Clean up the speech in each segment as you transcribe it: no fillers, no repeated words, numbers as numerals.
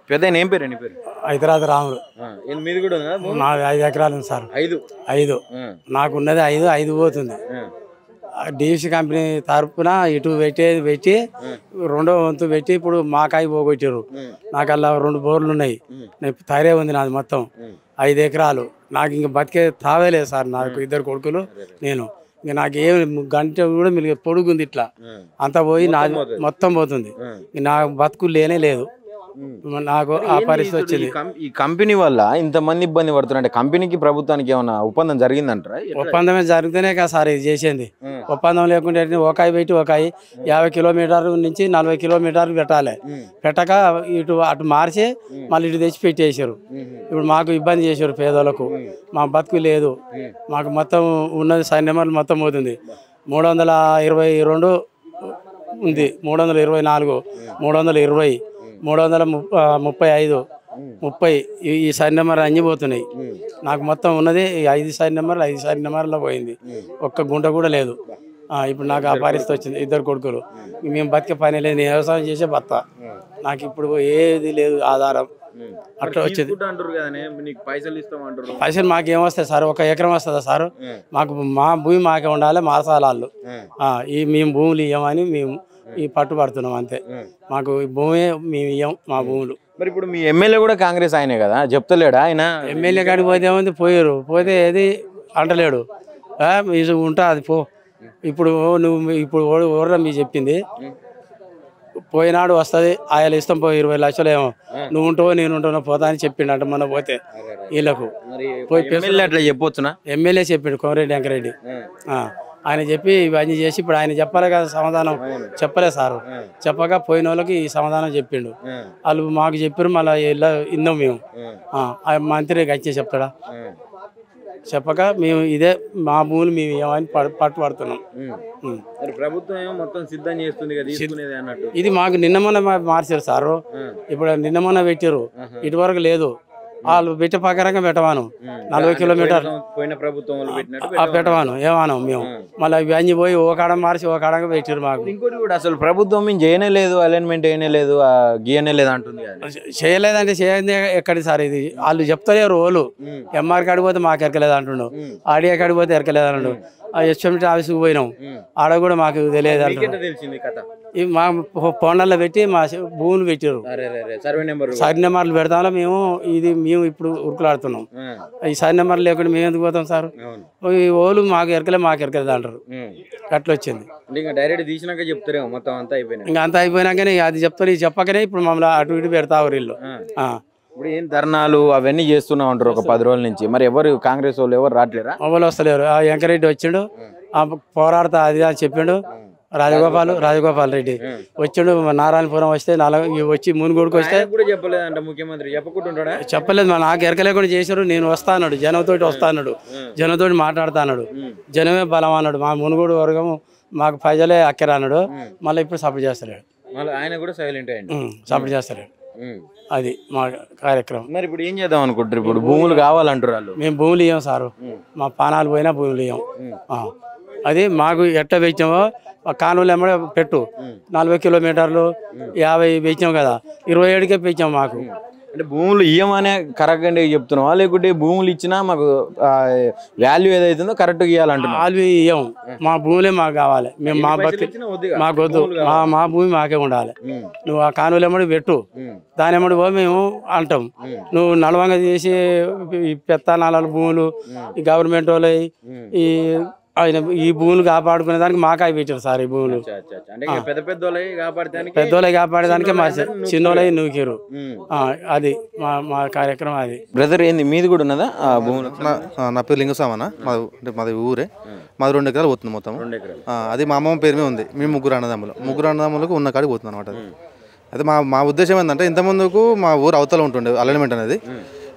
పెద్ద ఏం పేరు నీ పేరు? హైదరాబాద్ రాములు. మీది కూడా నాది 5 ఎకరాలు ఉంది సార్. 5 నాకు ఉన్నది 5 పోతుంది. డివిసి కంపెనీ తరపున ఇటు పెట్టి రెండో వంతు పెట్టి ఇప్పుడు మాకాయ పోగొట్టారు. నాకు అలా 2 బోర్లు ఉన్నాయి. నేను తయారే ఉంది నాది మొత్తం 5 ఎకరాలు. నాకు ఇంక బతికే తావేలేదు సార్. నాకు 2 కొడుకులు నేను. ఇంక నాకు ఏం గంట కూడా మీరు పొడుగుంది ఇట్లా అంతా పోయి నాది మొత్తం పోతుంది. నాకు బతుకు లేనే లేదు. నాకు ఆ పరిస్థితి వచ్చింది. ఈ కంపెనీ వల్ల ఇంతమంది ఇబ్బంది పడుతున్నారు అంటే కంపెనీకి ప్రభుత్వానికి ఏమైనా ఒప్పందం జరిగిందంటారా? ఒప్పందమే జరిగితేనే కదా సార్ ఇది చేసేది. ఒప్పందం లేకుంటే ఒకాయి పెట్టి 50 కిలోమీటర్ల నుంచి 40 కిలోమీటర్లు పెట్టాలి. పెట్టక అటు మార్చి మళ్ళీ ఇటు తెచ్చి పెట్టేసారు. ఇప్పుడు మాకు ఇబ్బంది చేశారు పేదలకు. మా బతుకు లేదు. మాకు మొత్తం ఉన్నది సైన్యమర్లు మొత్తం పోతుంది. 322 ఉంది, 324, 320, 335, 30 ఈ సైడ్ నెంబర్ అన్నీ పోతున్నాయి. నాకు మొత్తం ఉన్నది 5 సైడ్ నెంబర్లు 5 సైడ్ నెంబర్లో పోయింది. ఒక్క గుంట కూడా లేదు. ఇప్పుడు నాకు ఆ పరిస్థితి వచ్చింది. 2 కొడుకులు. మేము బతికే పని లేదు. నేను వ్యవసాయం చేసే బత్త. నాకు ఇప్పుడు ఏది లేదు ఆధారం. అట్లా వచ్చింది. పైసలు మాకేమొస్తాయి సార్? 1 ఎకరం వస్తుందా సార్? మాకు మా భూమి మాకే ఉండాలి. మాసాలాళ్ళు మేము భూములు ఇవ్వమని మేము ఈ పట్టుబడుతున్నాం అంతే. మాకు భూమి మేము ఇవ్వం మా భూములు. మరి ఇప్పుడు మీ ఎమ్మెల్యే కూడా కాంగ్రెస్ ఆయనే కదా, చెప్తలేడా ఆయన? ఎమ్మెల్యే కాడికి పోతే ఏముంది, పోతే ఏది అంటలేడు. ఉంటా అది పో. ఇప్పుడు ఎవరు మీ చెప్పింది? పోయినాడు వస్తుంది ఆయన ఇస్తాం 20 లక్షలు ఏమో నువ్వు ఉంటావో నేను ఉంటానో పోతా అని చెప్పిండు అంట. మొన్న పోతే వీళ్ళకు పోయి అట్లా చెప్పొచ్చునా? ఎమ్మెల్యే చెప్పిండు కోమరెడ్డి వెంకరెడ్డి. ఆయన చెప్పి ఇవన్నీ చేసి ఇప్పుడు ఆయన చెప్పాలి కదా సమాధానం. చెప్పలే సారు. చెప్పక పోయిన వాళ్ళకి ఈ సమాధానం చెప్పిండు. వాళ్ళు మాకు చెప్పారు. మళ్ళీ ఇన్నాం మేము. మంత్రి గచ్చే చెప్తాడా? చెప్పక మేము ఇదే మా భూములు మేము ఏమని పట్టుబడుతున్నాం. ప్రభుత్వం మొత్తం సిద్ధం చేస్తుంది కదా. ఇది మాకు నిన్న మొన్న మార్చారు సారు. ఇప్పుడు నిన్న మొన్న పెట్టారు. ఇటువరకు లేదు. వాళ్ళు పెట్టే ప్రకారంగా పెట్టవాను. 40 కిలోమీటర్లు పెట్టవాను ఏమాను మేము. మళ్ళీ ఇవన్నీ పోయి ఓ కాడ మార్చి ఓ కాడంగా పెట్టారు మాకు. ఇంకోటి కూడా అసలు ప్రభుత్వం మేము చేయనే లేదు, అలైన్మెంట్ చేయనే లేదు, గీయనే లేదు అంటుంది. చేయలేదంటే చేయండి ఎక్కడి సార్ ఇది? వాళ్ళు చెప్తలేరు. వాళ్ళు ఎంఆర్ కాడికి పోతే మాకు ఎరకలేదు అంటుండు. ఆడియో కాడికి పోతే ఎరకలేదు అంటుండు. ఎస్ఎంటీ ఆఫీస్కి పోయినాం. ఆడ కూడా మాకు తెలియదు అంటుండు. మా ఫోన్లలో పెట్టి మా భూములు పెట్టారు. సరి నెంబర్లు పెడతామో మేము ఇప్పుడు ఉరుకులాడుతున్నాం. ఈ సరి నెంబర్లు లేకుండా మేము ఎందుకు పోతాం సార్? ఈ ఓళ్ళు మాకు ఎరకలేదు అంటారు. అట్లా వచ్చింది. ఇంకా అంతా అయిపోయినాకనే అది చెప్తారు. ఇది చెప్పకనే ఇప్పుడు మమ్మల్ని అటు ఇటు పెడతారు వీళ్ళు. ఇప్పుడు ఏం ధర్నాలు అవన్నీ చేస్తున్నా ఉంటారు ఒక 10 రోజుల నుంచి. మరి ఎవరు కాంగ్రెస్ వాళ్ళు ఎవరు రావట్లేరా? ఎవరు వస్తలేరు. వెంకరెడ్డి వచ్చిండు, పోరాడతా అది అని చెప్పిండు. రాజగోపాల్ రెడ్డి వచ్చిండు. నారాయణపురం వస్తే వచ్చి మునుగోడుకు వస్తే చెప్పలేదంట ముఖ్యమంత్రి. చెప్పలేదు. నాకు ఎరకలేకుండా చేశారు. నేను వస్తాను, జనంతో వస్తాడు, జనంతో మాట్లాడుతాడు. జనమే బలం అన్నాడు. మా మునుగోడు వర్గం మాకు ప్రజలే అక్కర అన్నాడు. మళ్ళీ ఇప్పుడు సపోర్ట్ చేస్తలేడు. ఆయన కూడా సైలెంట్ అయ్యిండు. సపోర్ట్ చేస్తలేడు. అది మా కార్యక్రమం. మరి ఇప్పుడు ఏం చేద్దాం అనుకుంటారు? ఇప్పుడు భూములు కావాలంటారు వాళ్ళు. మేము భూములు ఇవ్వం సారు. మా పానాలు పోయినా భూములు ఇవ్వం. అది మాకు ఎట్ట పెట్టామో కానువలు ఎమ్మడే పెట్టు. 40 కిలోమీటర్లు 50 పెంచాం కదా, 27కే పెంచాం. మాకు అంటే భూములు ఇవ్వమనే కరెక్ట్గా చెప్తున్నావా, లేకుంటే భూములు ఇచ్చినా మాకు వాల్యూ ఏదైతుందో కరెక్ట్గా ఇవ్వాలంటున్నా? వాల్యూ ఇవ్వం. మా భూములే మాకు కావాలి. మేము మా బతి మాకు వద్దు. మా భూమి మాకే ఉండాలి. నువ్వు ఆ కానువలు ఎమ్మడి పెట్టు, దాని ఎమ్మడి పో మేము అంటాం. నువ్వు నలవంగా చేసి ఈ పెత్తనాల భూములు ఈ గవర్నమెంట్ వాళ్ళు ఆయన ఈ భూములు కాపాడుకునే దానికి మాకాయ పెట్టారు సార్. ఈ భూములు పెద్దోళ్ళవి కాపాడేదానికి మా చిన్నోళ్ళవి నూకిరు. అది మా కార్యక్రమం. అది బ్రదర్ ఏంది మీది కూడా ఉన్నదా భూములు? నా పేరు లింగస్వామన్న. మాది ఊరే. మాది 2 ఎకరాలు పోతుంది మొత్తం. అది మా అమ్మమ్మ పేరు మీద ఉంది. మేము 3 అన్నదమ్ములకు ఉన్న కాడికి పోతుంది అనమాట. అయితే మా ఉద్దేశం ఏంటంటే ఇంతకుముందుకు మా ఊరు అవతల ఉంటుండే అలైన్మెంట్ అనేది.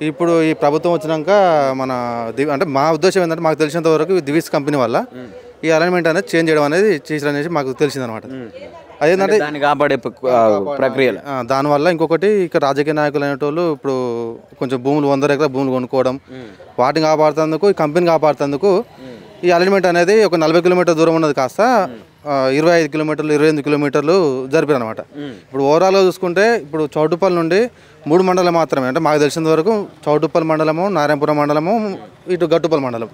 ఇప్పుడు ఈ ప్రభుత్వం వచ్చినాక అంటే మా ఉద్దేశం ఏంటంటే మాకు తెలిసినంత వరకు దివిస్ కంపెనీ వల్ల ఈ అలైన్మెంట్ అనేది చేంజ్ చేయడం అనేది చేసారనేసి మాకు తెలిసింది అనమాట. అదేంటంటే కాపాడే ప్రక్రియ. దానివల్ల ఇంకొకటి ఇక్కడ రాజకీయ నాయకులు అనేటోళ్ళు ఇప్పుడు కొంచెం భూములు 100 ఎకరాల భూములు కొనుక్కోవడం, వాటిని కాపాడుతందుకు ఈ కంపెనీ కాపాడుతందుకు ఈ అలైన్మెంట్ అనేది ఒక 40 కిలోమీటర్ దూరం ఉన్నది కాస్త 25 కిలోమీటర్లు 28 కిలోమీటర్లు జరిపారు అనమాట. ఇప్పుడు ఓవరాల్గా చూసుకుంటే ఇప్పుడు చౌటుప్పల్ నుండి 3 మండలం మాత్రమే, అంటే మాకు తెలిసినంత వరకు చౌటుప్పల్ మండలము, నారాయణపురం మండలము, ఇటు గట్టుప్పల్ మండలం,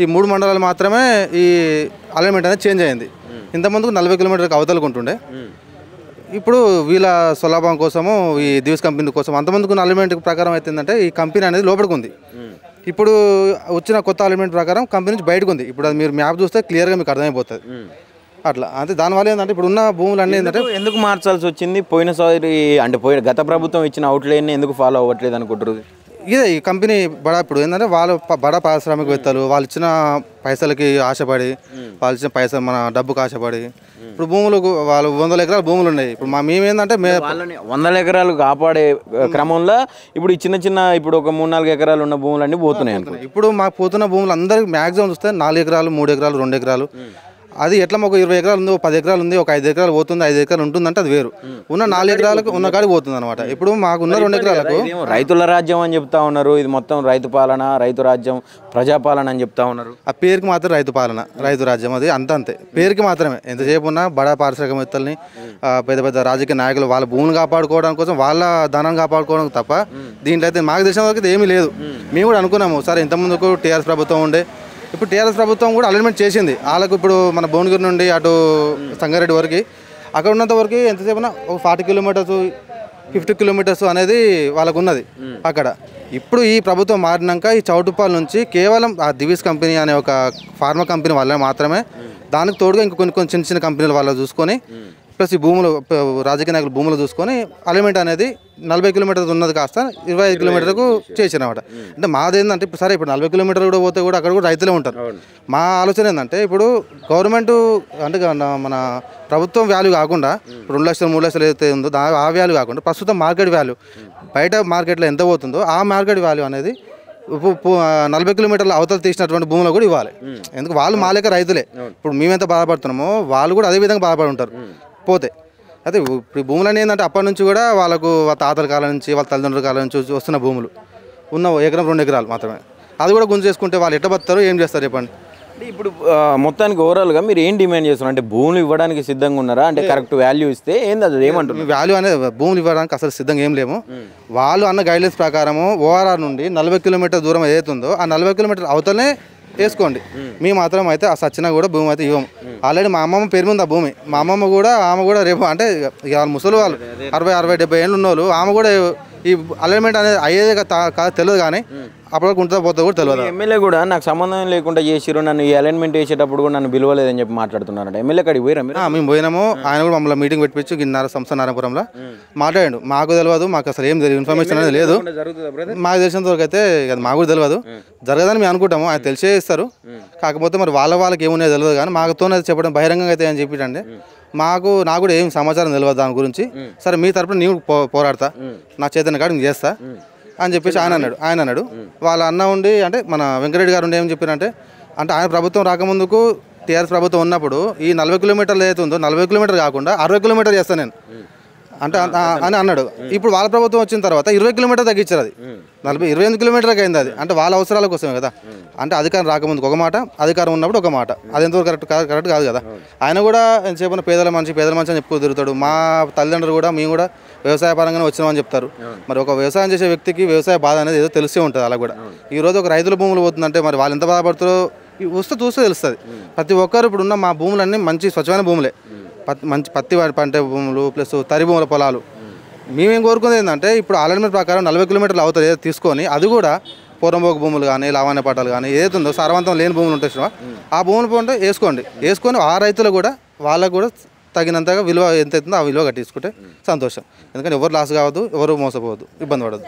ఈ 3 మండలాలు మాత్రమే ఈ అలైన్మెంట్ అనేది చేంజ్ అయింది. ఇంతకుముందుకు 40 కిలోమీటర్లకు అవతలకు ఉంటుండే. ఇప్పుడు వీళ్ళ సులభం కోసము ఈ దివ్స్ కంపెనీ కోసం అంతమందికి అలైన్మెంట్ ప్రకారం అవుతుందంటే ఈ కంపెనీ అనేది లోపలికి ఉంది. ఇప్పుడు వచ్చిన కొత్త అలైన్మెంట్ ప్రకారం కంపెనీ నుంచి బయటకు ఉంది. ఇప్పుడు అది మీరు మ్యాప్ చూస్తే క్లియర్గా మీకు అర్థమైపోతుంది. అట్లా అంటే దానివల్ల ఏంటంటే ఇప్పుడు ఉన్న భూములు అన్నీ ఏంటంటే ఎందుకు మార్చాల్సి వచ్చింది? పోయినసారి అంటే గత ప్రభుత్వం ఇచ్చిన అవుట్లైన్ ఎందుకు ఫాలో అవ్వట్లేదు అనుకుంటారు? ఇదే ఈ కంపెనీ ఇప్పుడు ఏంటంటే వాళ్ళు బడా పారిశ్రామికవేత్తలు వాళ్ళు ఇచ్చిన పైసలకి ఆశపడి, వాళ్ళు ఇచ్చిన పైసలు మన డబ్బుకు ఆశపడి ఇప్పుడు భూములు వాళ్ళు 100 ఎకరాల భూములు ఉన్నాయి. ఇప్పుడు మేమేందంటే వాళ్ళని 100 ఎకరాలు కాపాడే క్రమంలో ఇప్పుడు చిన్న ఇప్పుడు ఒక 3-4 ఎకరాలు ఉన్న భూములన్నీ పోతున్నాయి అనుకో. ఇప్పుడు మాకు పోతున్న భూములు అందరికి మ్యాక్సిమం చూస్తే 4 ఎకరాలు 3 ఎకరాలు 2 ఎకరాలు, అది ఎట్లా మాకు 20 ఎకరాలు ఉంది, 10 ఎకరాలు ఉంది, ఒక 5 ఎకరాలు పోతుంది, 5 ఎకరాలు ఉంటుందంటే అది వేరు. ఉన్న 4 ఎకరాలకు ఉన్న కాడికి పోతుంది అనమాట. ఇప్పుడు మాకున్న 2 ఎకరాలకు రైతుల రాజ్యం అని చెప్తా ఉన్నారు. ఇది మొత్తం రైతు పాలన, రైతు రాజ్యం, ప్రజాపాలన అని చెప్తా ఉన్నారు. ఆ పేరుకి మాత్రం రైతు పాలన, రైతు రాజ్యం, అది అంతే పేరుకి మాత్రమే. ఎంతసేపు ఉన్నా బడా పారిశ్రామికవేత్తల్ని, పెద్ద పెద్ద రాజకీయ నాయకులు వాళ్ళ భూములు కాపాడుకోవడం కోసం, వాళ్ళ ధనాన్ని కాపాడుకోవడం తప్ప దీంట్లో అయితే మాకు తెలిసిన వరకు ఏమీ లేదు. మేము కూడా అనుకున్నాము సరే ఇంతకుముందుకు టీఆర్ఎస్ ప్రభుత్వం ఉండే, ఇప్పుడు టీఆర్ఎస్ ప్రభుత్వం కూడా అలైన్మెంట్ చేసింది వాళ్ళకు. ఇప్పుడు మన భువనగిరి నుండి అటు సంగారెడ్డి వరకు అక్కడ ఉన్నంత వరకు ఎంతసేపు ఒక 40 కిలోమీటర్స్ 50 కిలోమీటర్స్ అనేది వాళ్ళకు ఉన్నది అక్కడ. ఇప్పుడు ఈ ప్రభుత్వం మారినాక ఈ చౌటుప్పల్ నుంచి కేవలం ఆ దివిస్ కంపెనీ అనే ఒక ఫార్మా కంపెనీ వల్ల మాత్రమే, దానికి తోడుగా ఇంక కొన్ని చిన్న చిన్న కంపెనీల వాళ్ళ చూసుకొని ప్లస్ ఈ భూములు రాజకీయ నాయకులు భూములు చూసుకొని అలైన్మెంట్ అనేది 40 కిలోమీటర్లు ఉన్నది కాస్త 25 కిలోమీటర్లకు చేసినమాట. అంటే మాది ఏంటంటే ఇప్పుడు సరే ఇప్పుడు 40 కిలోమీటర్లు కూడా పోతే కూడా అక్కడ కూడా రైతులే ఉంటారు. మా ఆలోచన ఏంటంటే ఇప్పుడు గవర్నమెంట్ అంటే మన ప్రభుత్వం వాల్యూ కాకుండా 2 లక్షలు 3 లక్షలు ఏదైతే ఉందో ఆ వాల్యూ కాకుండా ప్రస్తుతం మార్కెట్ వాల్యూ బయట మార్కెట్లో ఎంత పోతుందో ఆ మార్కెట్ వాల్యూ అనేది 40 కిలోమీటర్ల అవతల తీసినటువంటి భూములు కూడా ఇవ్వాలి. ఎందుకు వాళ్ళు మా లెక్క రైతులే. ఇప్పుడు మేమెంత బాధపడుతున్నామో వాళ్ళు కూడా అదే విధంగా బాధపడి ఉంటారు పోతే. అయితే ఇప్పుడు భూములు ఏంటంటే అప్పటి నుంచి కూడా వాళ్ళకు తాతల కాలం నుంచి వాళ్ళ తల్లిదండ్రుల కాలం నుంచి వస్తున్న భూములు ఉన్న 1 ఎకరం 2 ఎకరాలు మాత్రమే. అది కూడా గుంజు చేసుకుంటే వాళ్ళు ఎట్ట బతారు, ఏం చేస్తారు చెప్పండి. ఇప్పుడు మొత్తానికి ఓవరాల్గా మీరు ఏం డిమాండ్ చేస్తున్నారు? అంటే భూములు ఇవ్వడానికి సిద్ధంగా ఉన్నారా? అంటే కరెక్ట్ వాల్యూ ఇస్తే ఏంది అది ఏమంటారు? వాల్యూ అనేది భూములు ఇవ్వడానికి అసలు సిద్ధంగా ఏం లేము. వాళ్ళు అన్న గైడ్లైన్స్ ప్రకారము ఓఆర్ఆర్ నుండి 40 కిలోమీటర్ దూరం ఏదైతుందో ఆ 40 కిలోమీటర్ అవతలనే వేసుకోండి. మేము మాత్రం అయితే ఆ సచ్చినా కూడా భూమి అయితే ఇవ్వము. ఆల్రెడీ మా అమ్మమ్మ పేరు మీద ఆ భూమి, మా అమ్మమ్మ కూడా ఆమె కూడా రేపు అంటే వాళ్ళు ముసలి వాళ్ళు 60, 60, 70 ఏళ్ళు ఉన్న వాళ్ళు ఆమె కూడా ఈ అలైన్మెంట్ అనేది అయ్యేది కాదు తెలియదు, కానీ అప్పుడు ఉంటుందో పోతే కూడా తెలియదు. ఎమ్మెల్యే కూడా నాకు సంబంధం లేకుండా చేసిరు, నన్ను ఈ అలైన్మెంట్ వేసేటప్పుడు కూడా నన్ను పిలవలేదని చెప్పి మాట్లాడుతున్నారంట. ఎమ్మెల్యే కాడికి పోయిరా మీరు? మేము పోయినాము. ఆయన కూడా మమ్మల్ని మీటింగ్ పెట్టించి గిన్నెర సంస్థ నారాయణపురంలో మాట్లాడాడు. మాకు తెలియదు, మాకు అసలు ఏం తెలియదు, ఇన్ఫర్మేషన్ అనేది లేదు. మాకు తెలిసినంత వరకు అయితే మాకు కూడా తెలియదు, జరగదని మేము అనుకుంటాము. ఆయన తెలిసే ఇస్తారు, కాకపోతే మరి వాళ్ళకి ఏమున్నాయో తెలియదు. కానీ మాకుతోనే చెప్పడం బహిరంగంగా అయితే అని చెప్పిటండి. నాకు కూడా ఏం సమాచారం తెలియదు దాని గురించి. సరే మీ తరపున నేను పోరాడతా, నా చేతన కాడ నేను చేస్తా అని చెప్పేసి ఆయన అన్నాడు. వాళ్ళ అన్న ఉండి అంటే మన వెంకరెడ్డి గారు ఉండి ఏం చెప్పారంటే, అంటే ఆయన ప్రభుత్వం రాకముందుకు టీఆర్ఎస్ ప్రభుత్వం ఉన్నప్పుడు ఈ 40 కిలోమీటర్లు ఏదైతే ఉందో 40 కిలోమీటర్లు కాకుండా 60 కిలోమీటర్లు చేస్తాను నేను అంటే అని అన్నాడు. ఇప్పుడు వాళ్ళ ప్రభుత్వం వచ్చిన తర్వాత 20 కిలోమీటర్ తగ్గించారు. అది 28 కిలోమీటర్కి అయింది. అది అంటే వాళ్ళ అవసరాల కోసమే కదా. అంటే అధికారం రాకముందుకు ఒక మాట, అధికారం ఉన్నప్పుడు ఒక మాట, అది ఎంతవరకు కరెక్ట్ కాదు కదా. ఆయన కూడా ఎంతసేపు పేదల మనిషి అని చెప్పుకో తిరుగుతాడు. మా తల్లిదండ్రులు కూడా మేము కూడా వ్యవసాయ పరంగానే వచ్చినామని చెప్తారు. మరి ఒక వ్యవసాయం చేసే వ్యక్తికి వ్యవసాయ బాధ అనేది ఏదో తెలిసే ఉంటుంది. అలా కూడా ఈరోజు ఒక రైతుల భూములు పోతుందంటే మరి వాళ్ళు ఎంత బాధపడుతారో వస్తే చూస్తే తెలుస్తుంది. ప్రతి ఒక్కరు ఇప్పుడు ఉన్న మా భూములన్నీ మంచి స్వచ్ఛమైన భూములే, మంచి పత్తి పంట భూములు ప్లస్ తరి భూముల పొలాలు. మేమేం కోరుకునేది ఏంటంటే ఇప్పుడు అలైన్మెంట్ ప్రకారం 40 కిలోమీటర్లు అవుతుంది ఏదో తీసుకొని, అది కూడా పూర్వంబోక భూములు కానీ లావాణ్య పట్టాలు కానీ ఏదైతే ఉందో సారవంతం లేని భూములు ఉంటాయి ఆ భూములు పోంటే వేసుకొని ఆ రైతులు కూడా వాళ్ళకు కూడా తగినంతగా విలువ ఎంత అవుతుందో ఆ విలువ కట్టించుకుంటే సంతోషం. ఎందుకంటే ఎవరు లాస్ కావద్దు, ఎవరు మోసపోవద్దు, ఇబ్బంది పడద్దు.